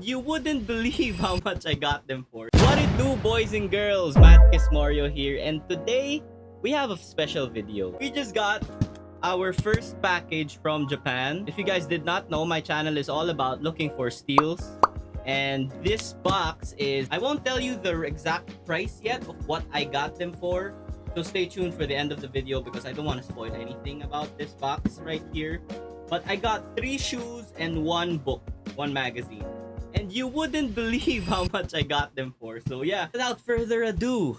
you wouldn't believe how much I got them for. What it do, boys and girls? Matt Mario here, and today we have a special video. We just got our first package from Japan. If you guys did not know, my channel is all about looking for steals. And this box is, I won't tell you the exact price yet of what I got them for. So stay tuned for the end of the video because I don't want to spoil anything about this box right here. But I got 3 shoes and 1 book, 1 magazine. And you wouldn't believe how much I got them for. So yeah, without further ado,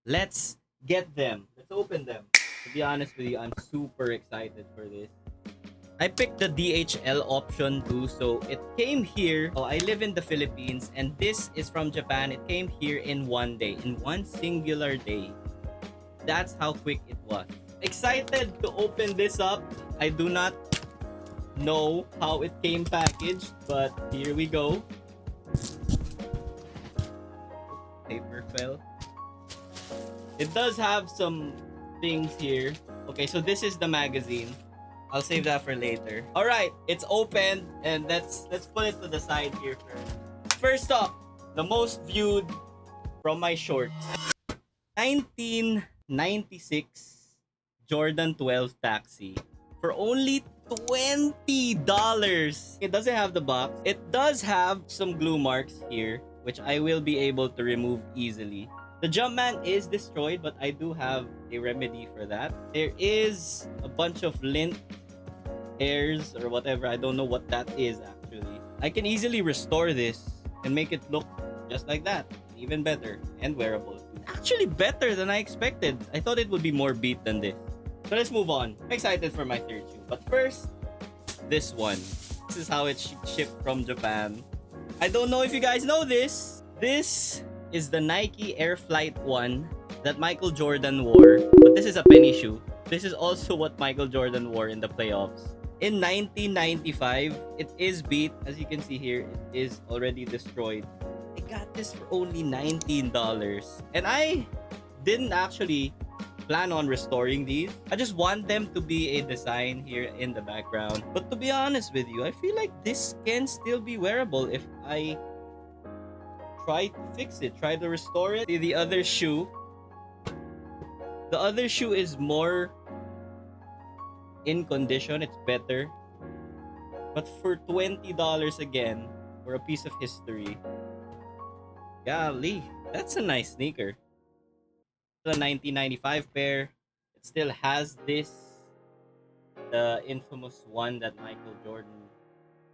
let's get them. Let's open them. To be honest with you, I'm super excited for this. I picked the DHL option too, so it came here. Oh, I live in the Philippines and this is from Japan. It came here in 1 day, in 1 singular day. That's how quick it was. Excited to open this up. I do not know how it came packaged, but here we go. Paper fell. It does have some things here. Okay, so this is the magazine. I'll save that for later. All right, it's open, and let's put it to the side here first. First up, the most viewed from my shorts. 1996 Jordan 12 Taxi for only $20. It doesn't have the box. It does have some glue marks here, which I will be able to remove easily. The Jumpman is destroyed, but I do have a remedy for that. There is a bunch of lint hairs or whatever. I don't know what that is actually. I can easily restore this and make it look just like that. Even better and wearable. Actually better than I expected. I thought it would be more beat than this. So let's move on. I'm excited for my third shoe. But first, this one. This is how it's shipped from Japan. I don't know if you guys know this. This is the Nike Air Flight 1 that Michael Jordan wore. But this is a penny shoe. This is also what Michael Jordan wore in the playoffs. In 1995, it is beat. As you can see here, it is already destroyed. I got this for only $19. And I didn't actually plan on restoring these. I just want them to be a design here in the background. But to be honest with you, I feel like this can still be wearable if I try to fix it, try to restore it. The other shoe. The other shoe is more in condition. It's better. But for $20 again, for a piece of history, golly, that's a nice sneaker. The 1995 pair. It still has this, the infamous one that Michael Jordan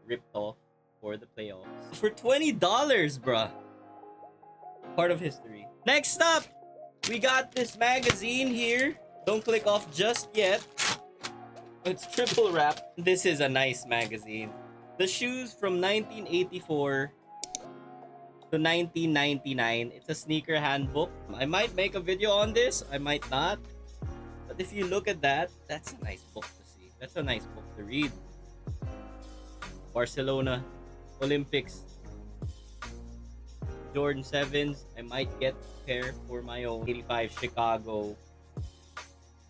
ripped off for the playoffs. For $20, bruh. Part of history. Next up, we got this magazine here. Don't click off just yet. It's triple wrapped. This is a nice magazine. The shoes from 1984 to 1999. It's a sneaker handbook. I might make a video on this. I might not. But if you look at that, that's a nice book to see. That's a nice book to read. Barcelona Olympics. Jordan 7s. I might get a pair for my own. 85 Chicago.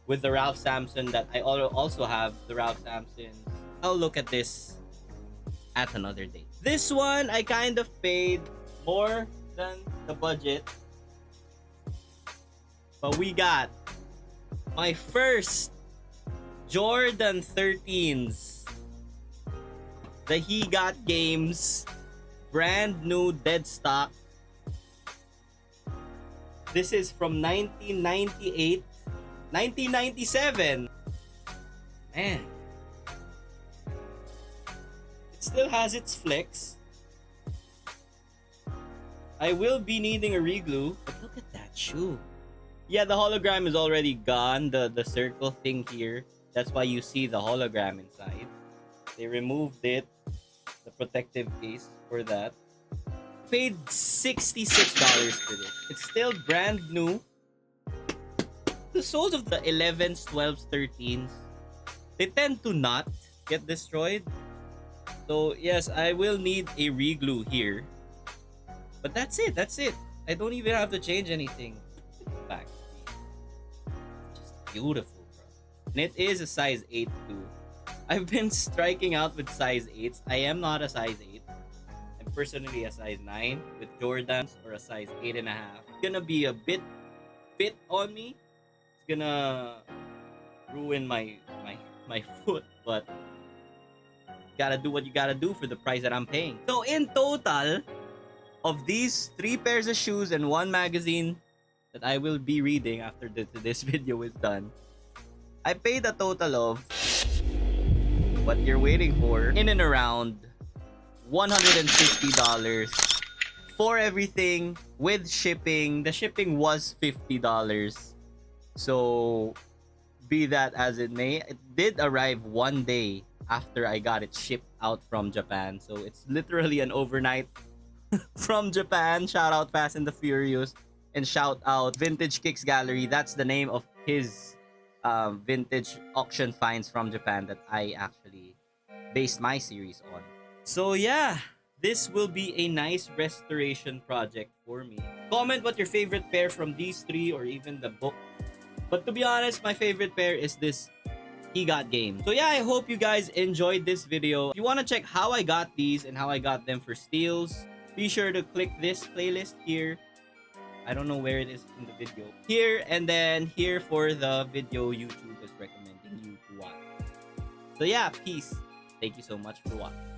With the Ralph Sampson that I also have. The Ralph Sampsons. I'll look at this at another day. This one, I kind of paid more than the budget. But we got my first Jordan 13s. The He Got Games. Brand new dead stock. This is from 1998. 1997. Man. It still has its flex. I will be needing a reglue. But look at that shoe. Yeah, the hologram is already gone. The circle thing here. That's why you see the hologram inside. They removed it. The protective case for that. Paid $66 for this. It's still brand new. The soles of the 11s, 12s, 13s, they tend to not get destroyed. So yes, I will need a reglue here. But that's it. That's it. I don't even have to change anything. Back. Just beautiful, bro. And it is a size 8 too. I've been striking out with size 8s. I am not a size 8. I'm personally a size 9 with Jordans or a size 8.5. It's gonna be a bit fit on me. It's gonna ruin my foot, but gotta do what you gotta do for the price that I'm paying. So in total, of these 3 pairs of shoes and 1 magazine that I will be reading after this video is done, I paid a total of what you're waiting for, in and around $150 for everything with shipping. The shipping was $50. So be that as it may, it did arrive 1 day after I got it shipped out from Japan. So it's literally an overnight from Japan. Shout out Fast and the Furious, and shout out Vintage Kicks Gallery. That's the name of his vintage auction finds from Japan that I actually based my series on. So yeah, this will be a nice restoration project for me. Comment what your favorite pair from these 3 or even the book. But to be honest, my favorite pair is this He Got Game. So yeah, I hope you guys enjoyed this video. If you want to check how I got these and how I got them for steals, be sure to click this playlist here. I don't know where it is in the video. Here, and then here for the video YouTube is recommending you to watch. So yeah, peace. Thank you so much for watching.